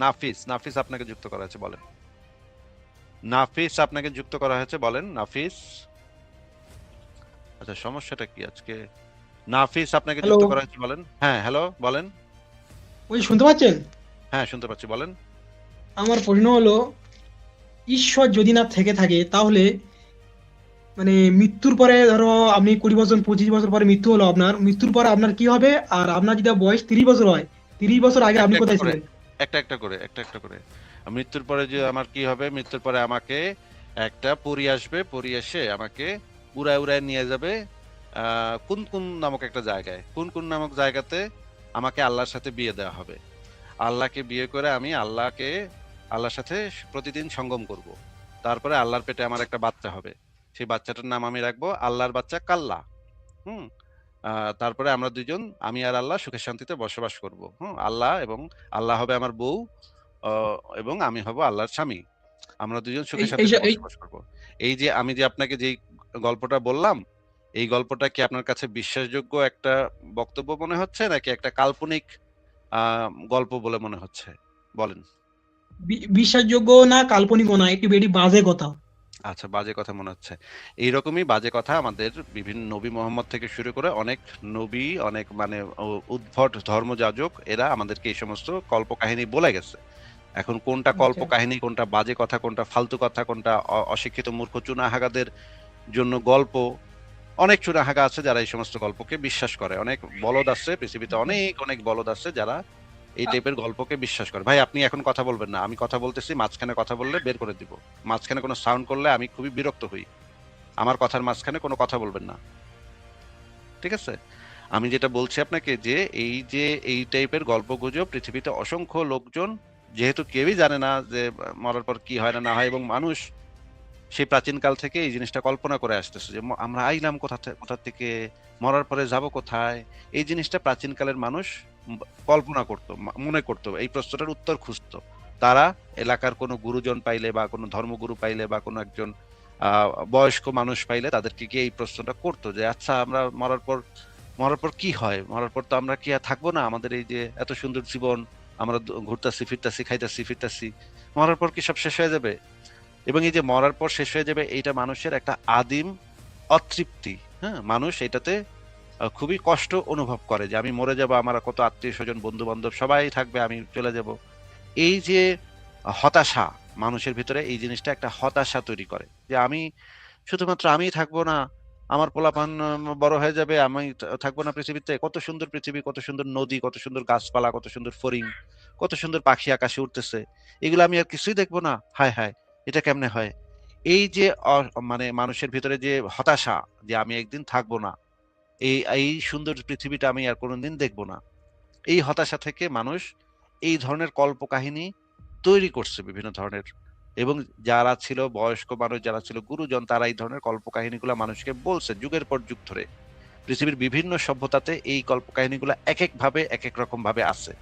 নাফিস, নাফিস আপনাকে যুক্ত করা হয়েছে, বলেন। নাফিস আপনাকে যুক্ত করা হয়েছে, বলেন নাফিস। আচ্ছা, সমস্যাটা কি আজকে? নাফিস আপনাকে হ্যালো। যুক্ত করা হয়েছে, বলেন। হ্যাঁ, হ্যালো, বলেন। ওই শুনতে পাচ্ছেন? হ্যাঁ, শুনতে পাচ্ছি, বলেন। আমার প্রশ্ন হলো, ঈশ্বর যদি না থেকে থাকে তাহলে মানে মৃত্যুর পরে ধরো আপনি 20 বছর 25 বছর পরে মৃত্যু হলো, আপনার মৃত্যুর পরে আপনার কি হবে? আর আপনার যদি বয়স 30 বছর হয়, 30 বছর আগে একটা আপনি একটা কোথায় করে, ছিলেন? একটা একটা করে মৃত্যুর পরে যে আমার কি হবে, মৃত্যুর পরে আমাকে একটা পরী আসবে, পরী এসে আমাকে উড়ায় উড়ায় নিয়ে যাবে কোন কোন নামক একটা জায়গায়, কোন কোন নামক জায়গাতে আমাকে আল্লাহর সাথে বিয়ে দেওয়া হবে। আল্লাহকে বিয়ে করে আমি আল্লাহর সাথে প্রতিদিন সঙ্গম করব। তারপরে আল্লাহর পেটে আমার একটা বাচ্চা হবে। সেই বাচ্চাটার নাম আমি রাখবো আল্লাহর বাচ্চা কাল্লা। হুম। তারপরে আমরা দুজন, আমি আর আল্লাহ সুখে শান্তিতে বসবাস করব। হুম, আল্লাহ এবং আল্লাহ হবে আমার বউ, এবং আমি হব আল্লাহর স্বামী। আমরা দুজন এই সুখে এই শান্তিতে এই বসবাস করব। এই যে আমি যে আপনাকে যেই গল্পটা বললাম, এই গল্পটা কি আপনার কাছে বিশ্বাসযোগ্য একটা বক্তব্য মনে হচ্ছে, নাকি একটা কাল্পনিক গল্প বলে মনে হচ্ছে? বলেন। বিশ্বাসযোগ্য না, কাল্পনিকও না, একটু বেশি বাজে কথা। আচ্ছা, বাজে কথা মনে হচ্ছে। এইরকমই বাজে কথা আমাদের বিভিন্ন নবী মোহাম্মদ থেকে শুরু করে অনেক নবী, অনেক মানে উদ্ভট ধর্মযাজক, এরা আমাদেরকে এই সমস্ত কল্পকাহিনী বলে গেছে। এখন কোনটা আচ্ছা। কল্পকাহিনী, কোনটা বাজে কথা, কোনটা ফালতু কথা, কোনটা অশিক্ষিত মূর্খ চুনাহাগাদের জন্য গল্প, অনেক চুনাহাগা আছে যারা এই সমস্ত গল্পকে বিশ্বাস করে। অনেক বলদ আছে পৃথিবীতে, আচ্ছা। অনেক অনেক বলদ আছে যারা এই আ- টাইপের গল্পকে বিশ্বাস করে। ভাই, আপনি এখন কথা বলবেন না। আমি কথা বলতেছি, মাঝখানে কথা বললে বের করে দিব। মাঝখানে কোনো সাউন্ড করলে আমি খুবই বিরক্ত হই। আমার কথার মাঝখানে কোনো কথা বলবেন না। ঠিক আছে? আমি যেটা বলছি আপনাকে যে এই যে এই টাইপের গল্পগুজব পৃথিবীতে অসংখ্য লোকজন, যেহেতু কেউই জানে না যে মরার পর কি হয় না না হয়, এবং মানুষ সেই প্রাচীনকাল থেকে এই জিনিসটা কল্পনা করে আসতেছে যে আমরা আইলাম কোথা থেকে, মরার পরে যাব কোথায়। এই জিনিসটা প্রাচীনকালের মানুষ উম কল্পনা করত, মনে করত, এই প্রশ্নটার উত্তর খুঁজত। তারা এলাকার কোনো গুরুজন পাইলে বা কোনো ধর্মগুরু পাইলে বা কোনো একজন বয়স্ক মানুষ পাইলে তাদেরকে গিয়ে এই প্রশ্নটা করতো যে আচ্ছা, আমরা মরার পর কি হয়? মরার পর তো আমরা কি আর থাকবো না? আমাদের এই যে এত সুন্দর জীবন, আমরা ঘুরতাছি, ফিরতাছি, খাইতাছি, ফিরতাছি। মরার পর কি সব শেষ হয়ে যাবে? এবং এই যে মরার পর শেষ হয়ে যাবে, এইটা মানুষের একটা আদিম অতৃপ্তি। হ্যাঁ? মানুষ এটাতে খুবই কষ্ট অনুভব করে যে আমি মরে যাবো, আমার কত আত্মীয়স্বজন, বন্ধু-বান্ধব সবাই থাকবে, আমি চলে যাব। এই যে হতাশা, মানুষের ভিতরে এই জিনিসটা একটা হতাশা তৈরি করে। যে শুধুমাত্র আমিই থাকবো না, আমার পোলাপান বড় হয়ে যাবে, আমি থাকবো না পৃথিবীতে। কত সুন্দর পৃথিবী, কত সুন্দর নদী, কত সুন্দর গাছপালা, কত সুন্দর ফড়িং, কত সুন্দর পাখি আকাশে উড়তেছে। এগুলো আমি আর কিছুই দেখবো না। হায়, হায়! এটা কেমনে হয়? এই যে মানে মানুষের ভিতরে যে হতাশা, যে আমি একদিন থাকবো না। এই সুন্দর পৃথিবীটা আমি আর কোনদিন দেখব না। এই হতাশা থেকে মানুষ এই ধরনের কল্পকাহিনী তৈরি করছে বিভিন্ন ধরনের, এবং যারা ছিল বয়স্ক মানুষ, যারা ছিল গুরুজন, তারা এই ধরনের কল্পকাহিনীগুলা মানুষকে বলছে যুগের পর যুগ ধরে। পৃথিবীর বিভিন্ন সভ্যতাতে এই কল্পকাহিনীগুলা একেকভাবে একেক রকম ভাবে আছে।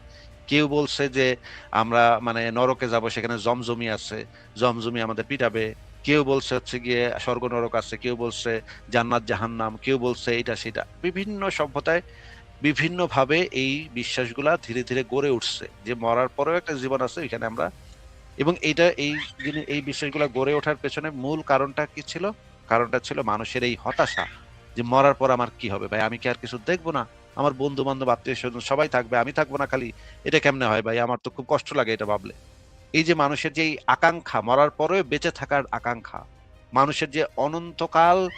কেউ বলছে যে আমরা মানে নরকে যাব, সেখানে জমজমি আছে, জমজমি আমাদের পিটাবে। কেউ বলছে হচ্ছে গিয়ে স্বর্গ নরক আছে, কেউ বলছে জান্নাত জাহান্নাম, কেউ বলছে এটা সেটা। বিভিন্ন সভ্যতায় বিভিন্নভাবে এই বিশ্বাসগুলা ধীরে ধীরে গড়ে উঠছে যে মরার পরেও একটা জীবন আছে, এখানে আমরা। এবং এই বিষয়গুলো গড়ে ওঠার পেছনে মূল কারণটা কি ছিল? কারণটা ছিল মানুষের এই হতাশা যে মরার পর আমার কি হবে ভাই? আমি কি আর কিছু দেখবো না? আমার বন্ধু বান্ধব আত্মীয় স্বজন সবাই থাকবে, আমি থাকবো না খালি। এটা কেমনে হয় ভাই? আমার তো খুব কষ্ট লাগে এটা ভাবলে। এই যে মানুষের যে এই আকাঙ্ক্ষা, মরার পরেও বেঁচে থাকার আকাঙ্ক্ষা, মানুষের যে অনন্তকাল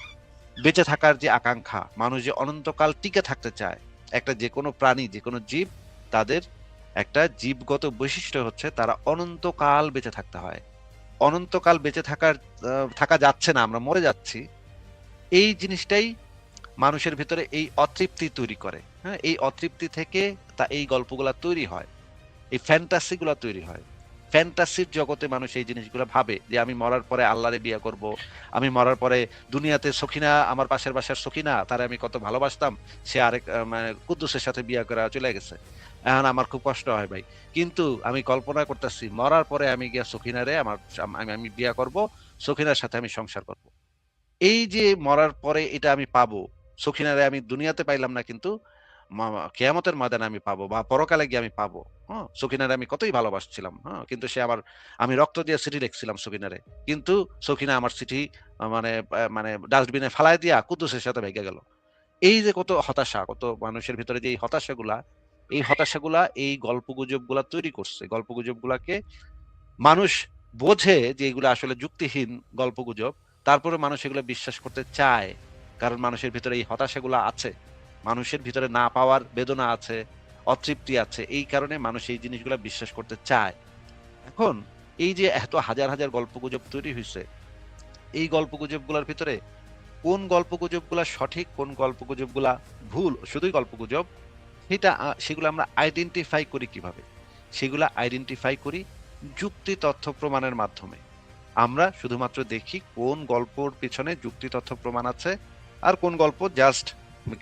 বেঁচে থাকার যে আকাঙ্ক্ষা, মানুষ যে অনন্তকাল টিকে থাকতে চায়। একটা যে কোনো প্রাণী, যে কোনো জীব, তাদের একটা জীবগত বৈশিষ্ট্য হচ্ছে তারা অনন্তকাল বেঁচে থাকতে হয়। অনন্তকাল বেঁচে থাকা যাচ্ছে না, আমরা মরে যাচ্ছি। এই জিনিসটাই মানুষের ভিতরে এই অতৃপ্তি তৈরি করে। হ্যাঁ? এই অতৃপ্তি থেকে এই গল্পগুলা তৈরি হয়। এই ফ্যান্টাসি গুলা তৈরি হয়। ফ্যান্টাসির জগতে মানুষ এই জিনিসগুলো ভাবে যে আমি মরার পরে আল্লাহরে বিয়ে করব। আমি মরার পরে দুনিয়াতে সখিনা, আমার পাশের বাসার সখিনা, তারে আমি কত ভালোবাসতাম, সে আরেক মানে কুদ্দুসের সাথে বিয়ে করে চলে গেছে। এখন আমার খুব কষ্ট হয় ভাই। কিন্তু আমি কল্পনা করতেছি মরার পরে আমি গিয়া সখিনারে আমি আমি বিয়ে করব, সখিনার সাথে আমি সংসার করব। এই যে মরার পরে এটা আমি পাবো, সখিনারে আমি দুনিয়াতে পাইলাম না, কিন্তু কিয়ামতের ময়দানে আমি পাবো বা পরকালে গিয়ে আমি পাবো। হ্যাঁ, সকিনারে আমি কতই ভালোবাসছিলাম, হ্যাঁ, কিন্তু সে আবার, আমি রক্ত দিয়ে চিঠি লিখছিলাম সকিনারে, কিন্তু সকিনা আমার চিঠি মানে ডাস্টবিনে ফালায় দিয়া কুদ্দুসের সাথে ভেগে গেল। এই যে কত হতাশা, কত মানুষের ভিতরে যে এই হতাশাগুলা, এই হতাশাগুলা এই গল্পগুজবগুলা তৈরি করছে। গল্পগুজবগুলাকে মানুষ বোঝে যে এগুলো আসলে যুক্তিহীন গল্পগুজব। তারপরে মানুষ এগুলো বিশ্বাস করতে চায়। কারণ মানুষের ভিতরে এই হতাশাগুলা আছে। মানুষের ভিতরে না পাওয়ার বেদনা আছে, অতৃপ্তি আছে। এই কারণে মানুষ এই জিনিসগুলা বিশ্বাস করতে চায়। এখন এই যে এত হাজার, হাজার গল্পগুজব তৈরি হইছে, এই গল্পগুজবগুলার ভিতরে কোন গল্পগুজবগুলা সঠিক, কোন গল্পগুজবগুলা ভুল, শুধুই গল্পগুজব, সেগুলো আমরা আইডেন্টিফাই করি কিভাবে? সেগুলা আইডেন্টিফাই করি যুক্তি তথ্য প্রমাণের মাধ্যমে। আমরা শুধুমাত্র দেখি কোন গল্পর পিছনে যুক্তি তথ্য প্রমাণ আছে, আর কোন গল্প জাস্ট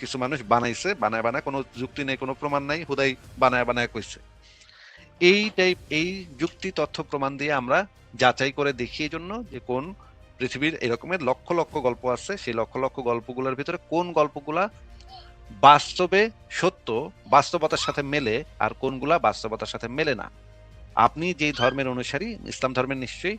কিছু মানুষ বানাইছে, বানায় বানায়, কোনো যুক্তি নেই, কোনো প্রমাণ নাই, হুদাই বানায় বানায় কইছে। এই যুক্তি তথ্য প্রমাণ দিয়ে আমরা যাচাই করে দেখি এই জন্য যে কোন পৃথিবীর এরকমের লক্ষ লক্ষ গল্প আছে, সেই লক্ষ লক্ষ গল্পগুলোর ভিতরে কোন গল্পগুলা বাস্তবে সত্য, বাস্তবতার সাথে মেলে, আর কোনগুলা বাস্তবতার সাথে মেলে না। আপনি যেই ধর্মের অনুসারী, ইসলাম ধর্মের, নিশ্চয়ই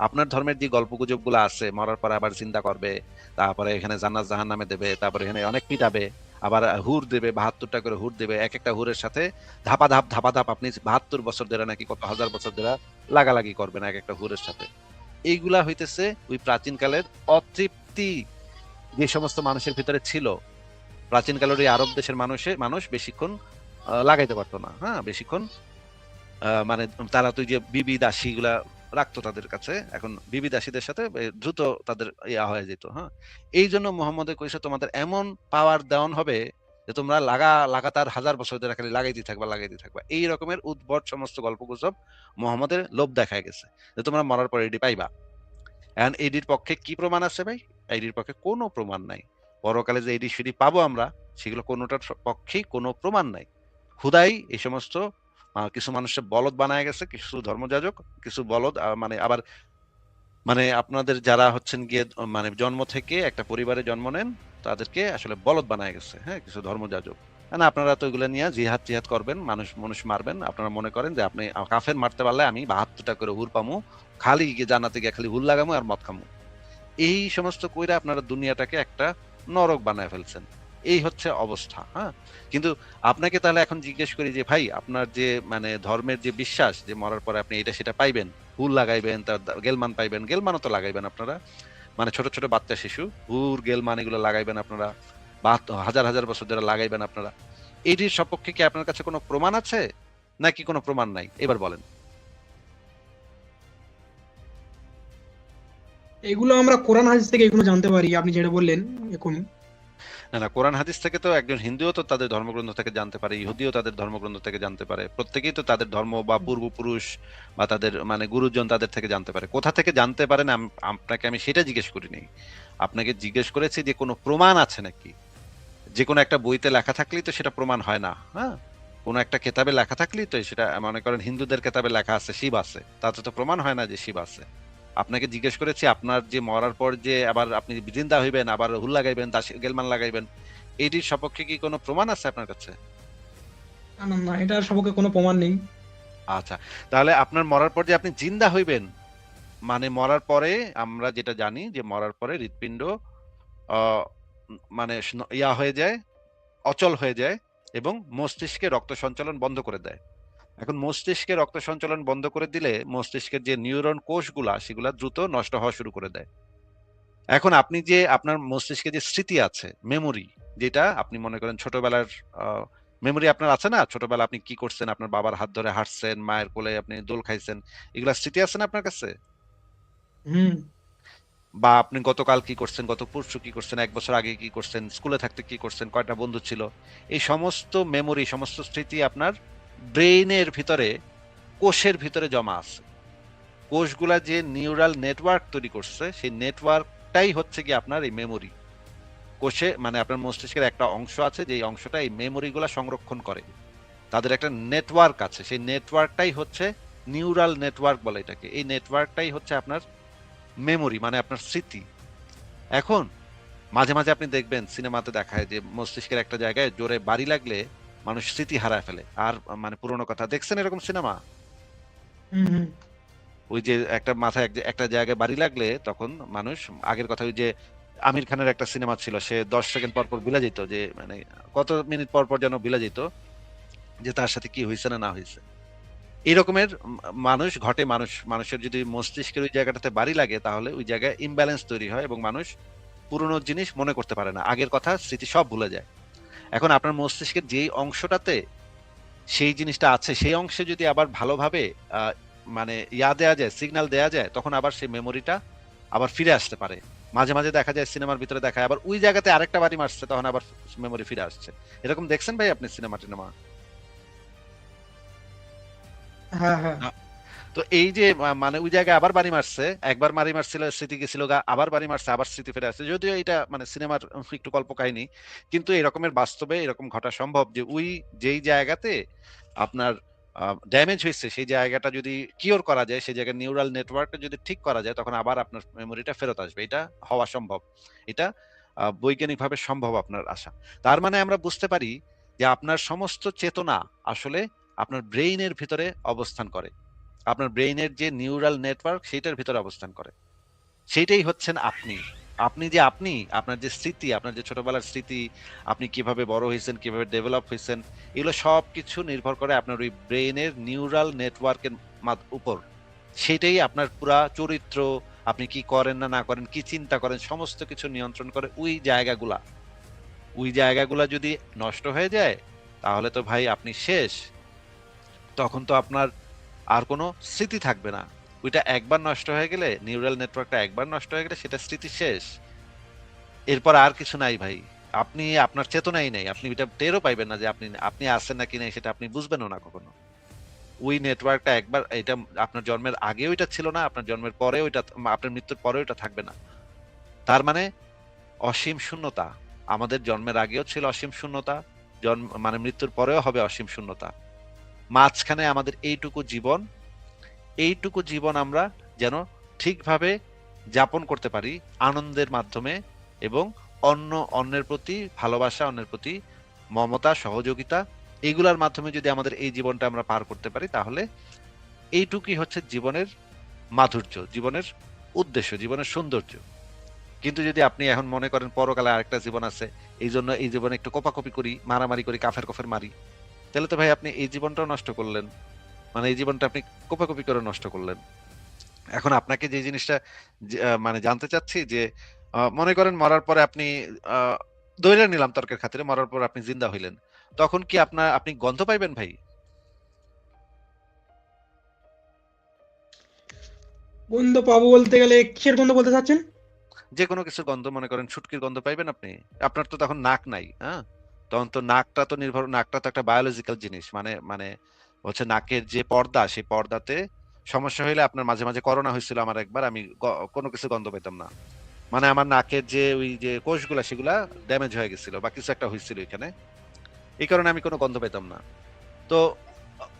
আপনার ধর্মের যে গল্পগুজবগুলো আছে, মরার পরে আবার চিন্তা করবে, তারপরে এখানে জান্নাত জাহান্নামে দেবে, তারপরে এখানে অনেক পিটাবে, আবার হুর দেবে, ৭২টা করে হুর দেবে, এক একটা হুরের সাথে ধাপা ধাপ আপনি ৭২ বছর ধরে নাকি কত হাজার বছর ধরে লাগালাগি করবেন এক একটা হুরের সাথে। এইগুলা হইতেছে ওই প্রাচীনকালের অতৃপ্তি যে সমস্ত মানুষের ভিতরে ছিল। প্রাচীনকালের ওই আরব দেশের মানুষ বেশিক্ষণ লাগাইতে পারতো না, হ্যাঁ, বেশিক্ষণ মানে তারা তো ওই যে বিবি দাসী গুলা রাখতো তাদের কাছে। এখন বিবি দাসীদের সাথে দ্রুত তাদের ইয়া হয়ে যেত, হ্যাঁ। এই জন্য মোহাম্মদ কইছে তোমাদের এমন পাওয়ার দেওয়ান হবে যে তোমরা লাগাতার হাজার বছর ধরে খালি লাগাইতে থাকবা। এই রকমের উদ্ভট সমস্ত গল্পগুজব মোহাম্মদের লোভ দেখায় গেছে যে তোমরা মরার পরে এটি পাইবা। এখন এডির পক্ষে কি প্রমাণ আছে ভাই? এডির পক্ষে কোনো প্রমাণ নাই। পরকালে যে এডি সেডি পাবো আমরা, সেগুলো কোনোটার পক্ষেই কোনো প্রমাণ নাই। হুদাই এই সমস্ত কিছু মানুষের বলদ বানায় গেছে, কিছু ধর্মযাজক, কিছু বলদ, মানে আবার মানে আপনাদের যারা হচ্ছেন গিয়ে মানে জন্ম থেকে একটা পরিবারে জন্ম নেন, তাদেরকে আসলে বলদ বানায় গেছে, হ্যাঁ, কিছু ধর্মযাজক। না, আপনারা তো এগুলো নিয়ে জিহাদ করবেন, মানুষ মারবেন। আপনারা মনে করেন যে আপনি কাফের মারতে পারলে আমি ৭২টা করে হুর পামু, খালি গিয়ে জান্নাতে গিয়ে খালি হুর লাগামু আর মদ খামু। এই সমস্ত কইরা আপনারা দুনিয়াটাকে একটা নরক বানায় ফেলছেন। এই হচ্ছে অবস্থা, হ্যাঁ। কিন্তু আপনাকে তাহলে এখন জিজ্ঞেস করি যে ভাই, আপনার যে মানে ধর্মের যে বিশ্বাস যে মরার পরে আপনি এটা সেটা পাইবেন, হুর লাগাইবেন, তার গেলমান পাইবেন, গেলমানও তো লাগাইবেন আপনারা, মানে ছোট ছোট বাচ্চা শিশু হুর গেলমান এগুলো লাগাইবেন আপনারা, বা হাজার হাজার বছর ধরে লাগাইবেন আপনারা। এটির সপক্ষে কি আপনার কাছে কোনো প্রমাণ আছে নাকি কোনো প্রমাণ নাই? এবার বলেন। এগুলো আমরা কোরআন হাদিস থেকে এগুলো জানতে পারি, আপনি যেটা বললেন এখনই। না না, কোরআন হাদিস থেকে তো একজন হিন্দুও তো তাদের ধর্মগ্রন্থ থেকে জানতে পারে, ইহুদিও তাদের ধর্মগ্রন্থ থেকে জানতে পারে, প্রত্যেকেই তো তাদের ধর্ম বা পূর্বপুরুষ বা তাদের মানে গুরুজন তাদের থেকে জানতে পারে। কোথা থেকে জানতে পারেন আপনাকে আমি সেটা জিজ্ঞেস করিনি। আপনাকে জিজ্ঞেস করেছি যে কোনো প্রমাণ আছে নাকি। যে কোনো একটা বইতে লেখা থাকলেই তো সেটা প্রমাণ হয় না, হ্যাঁ। কোনো একটা কেতাবে লেখা থাকলেই তো সেটা, মনে করেন হিন্দুদের কেতাবে লেখা আছে শিব আছে, তাতে তো প্রমাণ হয় না যে শিব আছে। আপনাকে জিজ্ঞেস করেছি আপনার যে মরার পর যে আবার আপনি জিন্দা হইবেন, আবার হুল লাগাইবেন, গেলমান লাগাইবেন, এটির সপক্ষে কি কোনো প্রমাণ আছে আপনার কাছে? না না না, এটার সম্পর্কে কোনো প্রমাণ নেই। আচ্ছা, তাহলে আপনার মরার পর যে আপনি জিন্দা হইবেন, মানে মরার পরে আমরা যেটা জানি যে মরার পরে হৃৎপিণ্ড আহ, মানে ইয়া হয়ে যায়, অচল হয়ে যায়, এবং মস্তিষ্কে রক্ত সঞ্চালন বন্ধ করে দেয়। এখন মস্তিষ্কে রক্ত সঞ্চালন বন্ধ করে দিলে মস্তিষ্কের যে নিউরন কোষগুলা সেগুলা দ্রুত নষ্ট হওয়া শুরু করে দেয়। এখন আপনি যে আপনার মস্তিষ্কে যে স্মৃতি আছে, মেমোরি, যেটা আপনি মনে করেন ছোটবেলার মেমোরি আপনার আছে না, ছোটবেলা আপনি কি করছেন, আপনার বাবার হাত ধরে হাঁটছেন, মায়ের কোলে আপনি দোল খাইছেন, এগুলা স্মৃতি আছে না আপনার কাছে? হুম। বা আপনি গতকাল কি করছেন, গত পরশু কি করছেন, এক বছর আগে কি করছেন, স্কুলে থাকতে কি করছেন, কয়টা বন্ধু ছিল, এই সমস্ত মেমোরি, সমস্ত স্মৃতি আপনার ব্রেইনের ভিতরে, কোষের ভিতরে জমা আছে। কোষগুলা যে নিউরাল নেটওয়ার্ক তৈরি করছে, সেই নেটওয়ার্কটাই হচ্ছে কি আপনার এই মেমোরি। কোষে মানে আপনার মস্তিষ্কের একটা অংশ আছে, যে অংশটা এই মেমোরি গুলা সংরক্ষণ করে। তাদের একটা নেটওয়ার্ক আছে, সেই নেটওয়ার্কটাই হচ্ছে নিউরাল নেটওয়ার্ক বলে এটাকে। এই নেটওয়ার্কটাই হচ্ছে আপনার মেমোরি, মানে আপনার স্মৃতি। এখন মাঝে মাঝে আপনি দেখবেন সিনেমাতে দেখায় যে মস্তিষ্কের একটা জায়গায় জোরে বাড়ি লাগলে মানুষ স্মৃতি হারায় ফেলে আর মানে পুরোনো কথা দেখছেন এরকম সিনেমা? হুম হুম। ওই যে একটা মাথায় একটা জায়গায় বাড়ি লাগলে তখন মানুষ আগের কথা, ওই যে আমির খানের একটা সিনেমা ছিল, সে 10 সেকেন্ড পর পর ভুলে যেত যে মানে কত মিনিট পর পর যেন ভুলে যেত যে তার সাথে কি হয়েছে না না হয়েছে। এই রকমের মানুষ ঘটে, মানুষের যদি মস্তিষ্কের ওই জায়গাটাতে বাড়ি লাগে তাহলে ওই জায়গায় ইমব্যালেন্স তৈরি হয় এবং মানুষ পুরনো জিনিস মনে করতে পারে না, আগের কথা স্মৃতি সব ভুলে যায়। এখন আপনার মস্তিষ্কের যেই অংশটাতে সেই জিনিসটা আছে সেই অংশে যদি আবার ভালোভাবে আহ, মানে দেয়া যায়, সিগন্যাল দেয়া যায়, তখন আবার সেই মেমোরিটা আবার ফিরে আসতে পারে। মাঝে মাঝে দেখা যায় সিনেমার ভিতরে দেখায় আবার ওই জায়গাতে আরেকটা বাড়ি মারছে, তখন আবার মেমোরি ফিরে আসছে। এরকম দেখছেন ভাই আপনি সিনেমা টিনেমা? হ্যাঁ হ্যাঁ। তো এই যে মানে ওই জায়গায় আবার বাড়ি মারছে, একবার বাড়ি মারছিল স্মৃতি গেছিল গা, আবার বাড়ি মারছে আবার স্মৃতি ফিরে আসছে, যদিও এটা মানে সিনেমার একটু কল্প কাহিনী, কিন্তু এরকমের বাস্তবে এরকম ঘটা সম্ভব যে ওই যেই জায়গাতে আপনার ড্যামেজ হয়েছে সেই জায়গাটা যদি কিওর করা যায়, সেই জায়গায় নিউরাল নেটওয়ার্কটা যদি ঠিক করা যায়, তখন আবার আপনার মেমোরিটা ফেরত আসবে। এটা হওয়া সম্ভব, এটা বৈজ্ঞানিকভাবে সম্ভব আপনার আশা। তার মানে আমরা বুঝতে পারি যে আপনার সমস্ত চেতনা আসলে আপনার ব্রেইনের ভিতরে অবস্থান করে, আপনার ব্রেইনের যে নিউরাল নেটওয়ার্ক সেটার ভিতরে অবস্থান করে। সেটাই হচ্ছেন আপনি। আপনি যে আপনি, আপনার যে স্মৃতি, আপনার যে ছোটবেলার স্মৃতি, আপনি কিভাবে বড় হয়েছেন, কিভাবে ডেভেলপ হয়েছেন, এগুলো সবকিছু নির্ভর করে আপনার ওই ব্রেইনের নিউরাল নেটওয়ার্কের উপর। সেটাই আপনার পুরা চরিত্র, আপনি কি করেন না না করেন, কি চিন্তা করেন, সমস্ত কিছু নিয়ন্ত্রণ করে ওই জায়গাগুলা। ওই জায়গাগুলা যদি নষ্ট হয়ে যায় তাহলে তো ভাই আপনি শেষ। তখন তো আপনার আর কোনো স্মৃতি থাকবে না। ওইটা একবার নষ্ট হয়ে গেলে, নিউরাল নেটওয়ার্কটা একবার নষ্ট হয়ে গেলে সেটা স্মৃতি শেষ। এরপর আর কিছু নাই ভাই। আপনি আপনার চেতনাই নেই, আপনি এটা টেরও পাইবেন না যে আপনি আপনি আছেন নাকি নাই, সেটা আপনি বুঝবেনও না কখনো। ওই নেটওয়ার্কটা একবার, এটা আপনার জন্মের আগেও এটা ছিল না, আপনার জন্মের পরেও এটা, আপনার মৃত্যুর পরেও এটা থাকবে না। তার মানে অসীম শূন্যতা। আমাদের জন্মের আগেও ছিল অসীম শূন্যতা, জন্ম মানে মৃত্যুর পরেও হবে অসীম শূন্যতা। মাঝখানে আমাদের এইটুকু জীবন আমরা যেন ঠিকভাবে যাপন করতে পারি আনন্দের মাধ্যমে, এবং অন্যের প্রতি ভালোবাসা, অন্যের প্রতি মমতা, সহযোগিতা, এগুলার মাধ্যমে যদি আমাদের এই জীবনটা আমরা পার করতে পারি, তাহলে এইটুকুই হচ্ছে জীবনের মাধুর্য, জীবনের উদ্দেশ্য, জীবনের সৌন্দর্য। কিন্তু যদি আপনি এখন মনে করেন পরকালে আরেকটা জীবন আছে, এই জন্য এই জীবনে একটু কোপাকুপি করি, মারামারি করি, কাফের কফের মারি, তাহলে তো ভাই আপনি এই জীবনটাও নষ্ট করলেন। মানে এই জীবনটা আপনি কোপাকুপি করে নষ্ট করলেন। এখন আপনাকে যে জিনিসটা মানে জানতে চাচ্ছি যে মনে করেন মরার পরে আপনি আহ, ধরে নিলাম তর্কের খাতিরে মরার পর আপনি জিন্দা হইলেন, তখন কি আপনি গন্ধ পাইবেন ভাই? গন্ধ পাবো বলতে গেলে কিসের গন্ধ বলতে চাচ্ছেন? যে কোনো কিছুর গন্ধ, মনে করেন ছুটকির গন্ধ পাইবেন আপনি? আপনার তো তখন নাক নাই, হ্যাঁ? তখন তো নাকটা তো একটা বায়োলজিক্যাল জিনিস, মানে মানে হচ্ছে নাকের যে পর্দা, সেই পর্দাতে সমস্যা হইলে, আপনার মাঝে মাঝে করোনা হয়েছিল আমার একবার, আমি কোনো কিছু গন্ধ পেতাম না। মানে আমার নাকের যে ওই যে কোষগুলা সেগুলা ড্যামেজ হয়ে গেছিল বা কিছু একটা হয়েছিল এখানে, এই কারণে আমি কোনো গন্ধ পেতাম না। তো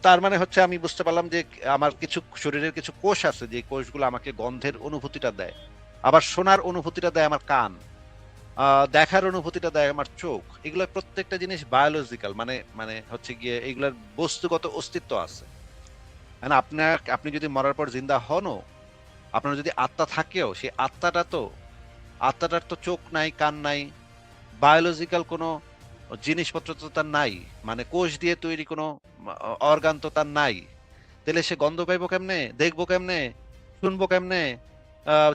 তার মানে হচ্ছে আমি বুঝতে পারলাম যে আমার কিছু শরীরের কিছু কোষ আছে যে কোষগুলো আমাকে গন্ধের অনুভূতিটা দেয়, আবার শোনার অনুভূতিটা দেয় আমার কান, দেখার অনুভূতিটা দেয় আমার চোখ। এগুলো প্রত্যেকটা জিনিস বায়োলজিক্যাল, মানে মানে হচ্ছে গিয়ে এগুলার বস্তুগত অস্তিত্ব আছে। মানে আপনি যদি মরার পর জিন্দা হনও, আপনার যদি আত্মা থাকেও, সেই আত্মাটার তো চোখ নাই, কান নাই, বায়োলজিক্যাল কোনো জিনিসপত্র তো তার নাই, মানে কোষ দিয়ে তৈরি কোনো অর্গান তো তার নাই। তাহলে সে গন্ধ পাইবো কেমনে, দেখবো কেমনে, শুনবো কেমনে,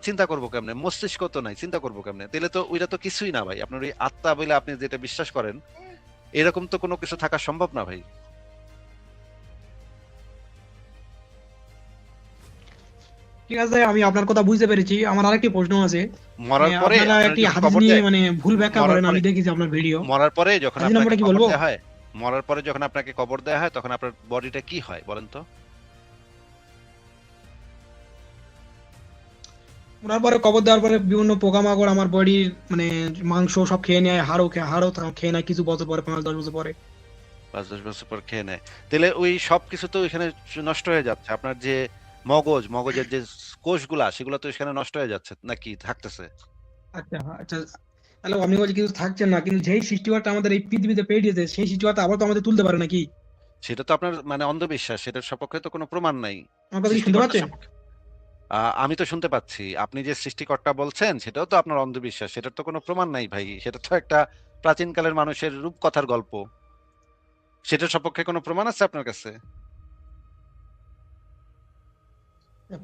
চিন্তা করবো কেমনে? মস্তিষ্ক তো নাই, চিন্তা করবো কেমনে? তাহলে তো ওইটা তো কিছুই না ভাই। আপনার ওই আত্মা বলে আপনি যেটা বিশ্বাস করেন, এরকম তো কোনো কিছু থাকা সম্ভব না ভাই। ঠিক আছে, আমি আপনার কথা বুঝতে পেরেছি। আমার আরেকটি প্রশ্ন আছে। মরার পরে আপনারা আপনার একটি যখন হাদিস কবর নিয়ে দেয়, মানে ভুল ব্যাখ্যা মরার করেন, পরে আমি দেখেছি আপনার ভিডিও। মরার পরে যখন হাদিস আপনাকে নাম্বারটা কি কবর বলবো? দেওয়া হয়, মরার পরে যখন আপনাকে কবর দেওয়া হয়, তখন আপনার বডিটা কি হয় বলেন তো? ওনার পরে কবর দেওয়ার পরে বিভিন্ন পোকামাকড় আমার বডির মানে মাংস সব খেয়ে নেয়, হাড়ও খেয়ে নেয় কিছু বছর পরে, 5-10 বছর পরে। 5-10 বছর পর খেয়ে নেয়। তাহলে ওই সব কিছু তো এখানে নষ্ট হয়ে যাচ্ছে। আপনার যে মগজের যে কোষগুলা, সেগুলো তো এখানে নষ্ট হয়ে যাচ্ছে নাকি থাকতেছে? আচ্ছা আচ্ছা। তাহলে আপনি বলছেন কিন্তু থাকছেন না, কিন্তু যেই সৃষ্টিকর্তা আমাদের এই পৃথিবীতে পেয়ে সেই সৃষ্টিকর্তা আবার তো আমাদের তুলতে পারে নাকি? সেটা তো আপনার মানে অন্ধবিশ্বাস, সেটার সপক্ষে তো কোনো প্রমাণ নাই। আমার কথা কি শুনতে সৃষ্টিকর্তার পাচ্ছেন? সপক্ষে আমি তো শুনতে পাচ্ছি। আপনি যে সৃষ্টিকর্তা বলছেন সেটাও তো আপনার অন্ধবিশ্বাস। সেটার তো কোনো প্রমাণ নাই ভাই। সেটা তো একটা প্রাচীনকালের মানুষের রূপকথার গল্প। সেটার সপক্ষে কোনো প্রমাণ আছে আপনার কাছে?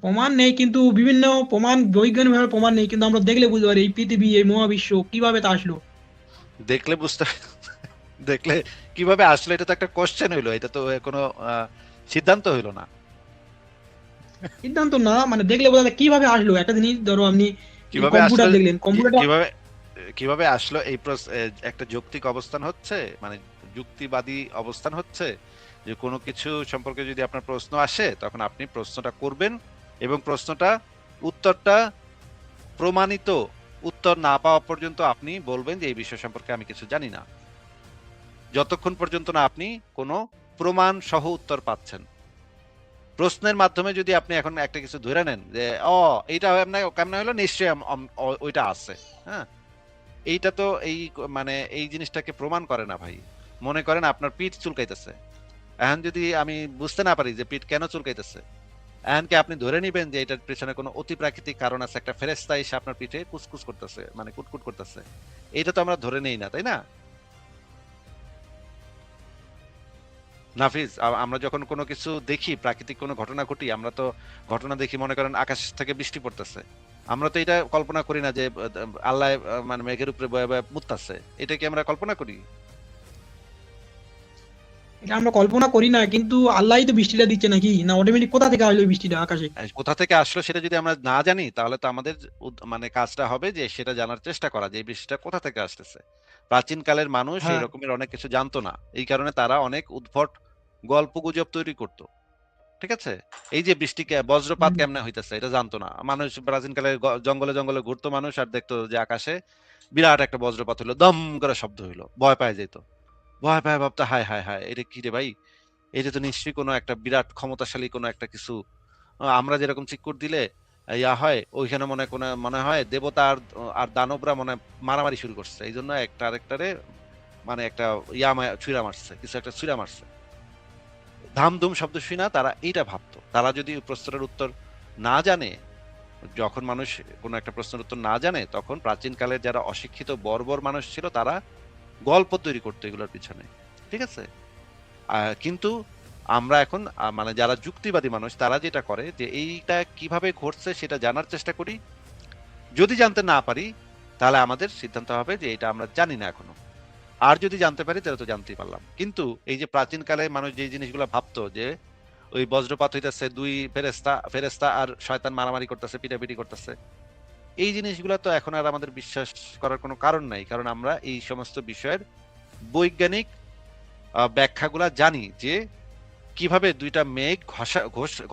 প্রমাণ নেই, কিন্তু বিভিন্ন প্রমাণ, বৈজ্ঞানিক ভাবে প্রমাণ নেই, কিন্তু আমরা দেখলে বুঝতে পারি এই পৃথিবী, এই মহাবিশ্ব কিভাবে তা আসলো। দেখলে বুঝতে দেখলে কিভাবে আসলো, এটা তো একটা কোশ্চেন হইলো। এটা তো কোনো সিদ্ধান্ত হইলো না। সিদ্ধান্ত না, মানে দেখলে বোঝা যায় কিভাবে আসলো একটা জিনিস। ধরো আপনি যে কিভাবে আসলো, কম্পিউটার দেখলেন, কম্পিউটারটা কিভাবে কিভাবে আসলো এই একটা যৌক্তিক অবস্থান হচ্ছে, মানে যুক্তিবাদী অবস্থান হচ্ছে যে কোনো কিছু সম্পর্কে যদি আপনার প্রশ্ন আসে তখন আপনি প্রশ্নটা করবেন এবং প্রশ্নটা উত্তরটা প্রমাণিত উত্তর না পাওয়া পর্যন্ত আপনি বলবেন যে এই বিষয় সম্পর্কে আমি কিছু জানি না, যতক্ষণ পর্যন্ত না আপনি কোনো প্রমাণ সহ উত্তর পাচ্ছেন। প্রশ্নের মাধ্যমে যদি আপনি এখন একটা কিছু ধরে নেন যে এইটা এমনি কেমনে হলো, নিশ্চয়ই ওইটা আছে। হ্যাঁ, এইটা তো মানে এই জিনিসটাকে প্রমাণ করে না ভাই। মনে করেন আপনার পিঠ চুলকাইতেছে, এখন যদি আমি বুঝতে না পারি যে পিঠ কেন চুলকাইতেছে, এখন কি আপনি ধরে নিবেন যে এটার পেছনে কোনো অতি প্রাকৃতিক কারণ আছে, একটা ফেরেশতা এসে আপনার পিঠে কুসকুস করতেছে, মানে কুটকুট করতেছে? এটা তো আমরা ধরে নেই না, তাই না নাফিজ? আমরা যখন কোনো কিছু দেখি, প্রাকৃতিক কোনো ঘটনা ঘটি, আমরা তো ঘটনা দেখি, মনে করেন আকাশ থেকে বৃষ্টি পড়তেছে, আমরা তো এটা কল্পনা করি না যে আল্লাহ মানে মেঘের উপরে বয়ে বয়ে মুততাছে। এটা কি আমরা কল্পনা করি? এটা আমরা কল্পনা করি না, কিন্তু আল্লাহই তো বৃষ্টিটা দিচ্ছে নাকি? না অটোমেটিক কোথা থেকে আসলো এই বৃষ্টিটা আকাশে? কোথা থেকে আসলো সেটা যদি আমরা না জানি তাহলে তো আমাদের মানে কাজটা হবে যে সেটা জানার চেষ্টা করা, যে এই বৃষ্টিটা কোথা থেকে আসতেছে। প্রাচীন কালের মানুষ এই হ্যাঁ। রকমের অনেক কিছু জানতো না, এই কারণে তারা অনেক উদ্ভট গল্প গুজব তৈরি করতো। ঠিক আছে, এই যে বৃষ্টিকে বজ্রপাত হুম। কেমনে হইতেছে এটা জানতো না মানুষ। প্রাচীন কালে জঙ্গলে জঙ্গলে ঘুরতো মানুষ আর দেখতো যে আকাশে বিরাট একটা বজ্রপাত হইলো, দম করে শব্দ হইলো, ভয় পায় যেত। ভয় পায় ভাবতো হায় হায় হায়, এটা কি রে ভাই, এটা তো নিশ্চয়ই কোনো একটা বিরাট ক্ষমতাশালী কোনো একটা কিছু। আমরা যেরকম চিৎকুট দিলে ইয়া হয়, ওইখানে মনে হয় দেবতা আর আর দানবরা মনে হয় মারামারি শুরু করছে, এই জন্য একটা আরেকটারে মানে একটা ছুঁড়া মারছে, কিছু একটা ছুঁড়া মারছে। ধামধুম শব্দ শুই না তারা এইটা ভাবতো। তারা যদি ওই প্রশ্নের উত্তর না জানে, যখন মানুষ কোনো একটা প্রশ্নের উত্তর না জানে তখন প্রাচীনকালের যারা অশিক্ষিত বর্বর মানুষ ছিল তারা গল্প তৈরি করতো এগুলোর পিছনে। ঠিক আছে, কিন্তু আমরা এখন মানে যারা যুক্তিবাদী মানুষ তারা যেটা করে যে এইটা কিভাবে ঘটছে সেটা জানার চেষ্টা করি। যদি জানতে না পারি তাহলে আমাদের সিদ্ধান্ত হবে যে এটা আমরা জানি না এখনো। আর যদি জানতে পারি তাহলে তো জানতেই পারলাম। কিন্তু এই যে প্রাচীনকালে মানুষ যে জিনিসগুলো ভাবতো যে ওই বজ্রপাত হইতেছে, দুই ফেরেশতা ফেরেশতা আর শয়তান মারামারি করতেছে, পিটাপিটি করতেছে, এই জিনিসগুলো তো এখন আর আমাদের বিশ্বাস করার কোনো কারণ নাই, কারণ আমরা এই সমস্ত বিষয়ের বৈজ্ঞানিক ব্যাখ্যাগুলা জানি যে কিভাবে দুইটা মেঘ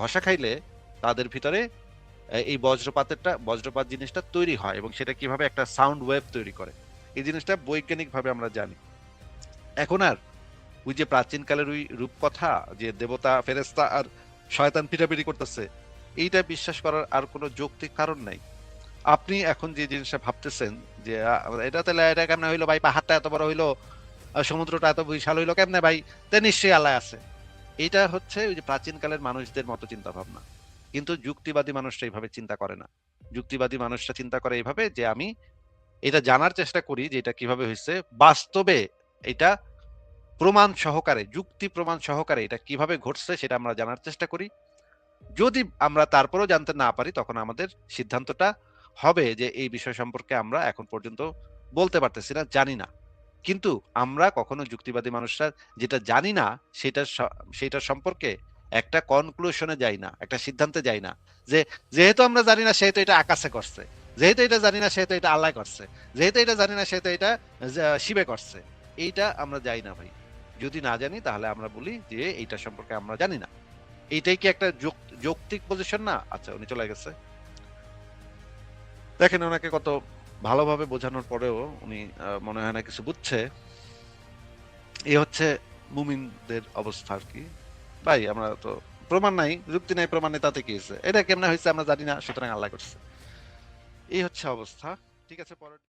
ঘষা খাইলে তাদের ভিতরে এই বজ্রপাত জিনিসটা তৈরি হয় এবং সেটা কিভাবে একটা সাউন্ড ওয়েভ তৈরি করে, এই জিনিসটা বৈজ্ঞানিক ভাবে আমরা জানি। এখন আর ওই যে প্রাচীনকালের ওই রূপকথা যে দেবতা ফেরেশতা আর শয়তান পিটাপিটি করতেছে, এইটা বিশ্বাস করার আর কোনো যৌক্তিক কারণ নাই। আপনি এখন যে জিনিসটা ভাবতেছেন যে এটা তাহলে এটা কেমনে হইলো ভাই, পাহাড়টা এত বড় হইলো, সমুদ্রটা এত বিশাল হইলো কেমনে ভাই, তা নিশ্চয়ই আল্লাহ আছে। এটা হচ্ছে ওই যে প্রাচীনকালের মানুষদের মতো চিন্তা ভাবনা। কিন্তু যুক্তিবাদী মানুষরা এইভাবে চিন্তা করে না। যুক্তিবাদী মানুষরা চিন্তা করে এইভাবে যে আমি এটা জানার চেষ্টা করি যে এটা কিভাবে হয়েছে, বাস্তবে এটা প্রমাণ সহকারে, যুক্তি প্রমাণ সহকারে এটা কিভাবে ঘটছে সেটা আমরা জানার চেষ্টা করি। যদি আমরা তারপরেও জানতে না পারি তখন আমাদের সিদ্ধান্তটা হবে যে এই বিষয় সম্পর্কে আমরা এখন পর্যন্ত বলতে পারতেছি না, জানি না। কিন্তু আমরা কখনো যুক্তিবাদী মানুষরা যেটা জানি না সেটা সম্পর্কে একটা কনক্লুশনে যাই না, একটা সিদ্ধান্তে যাই না যে যেহেতু আমরা জানি না সেহেতু এটা আকাশে করছে, যেহেতু এটা জানি না সেহেতু এটা আল্লাহ করছে, যেহেতু এটা জানি না সেহেতু এটা শিবে করছে। এইটা আমরা যাই না ভাই। যদি না জানি তাহলে আমরা বলি যে এইটা সম্পর্কে আমরা জানি না। এইটাই কি একটা যৌক্তিক পজিশন না? আচ্ছা, উনি চলে গেছে। দেখেন ওনাকে কত ভালোভাবে বোঝানোর পরেও উনি মনে হয় না কিছু বুঝছে। এই হচ্ছে মুমিনদের অবস্থা আর কি। ভাই আমরা তো প্রমাণ নাই, যুক্তি নাই, প্রমাণ নেই, তাতে কি হয়েছে? এটা কেমনে হয়েছে আমরা জানি না, সুতরাং আল্লাহ করছে। এই হচ্ছে অবস্থা। ঠিক আছে, পরের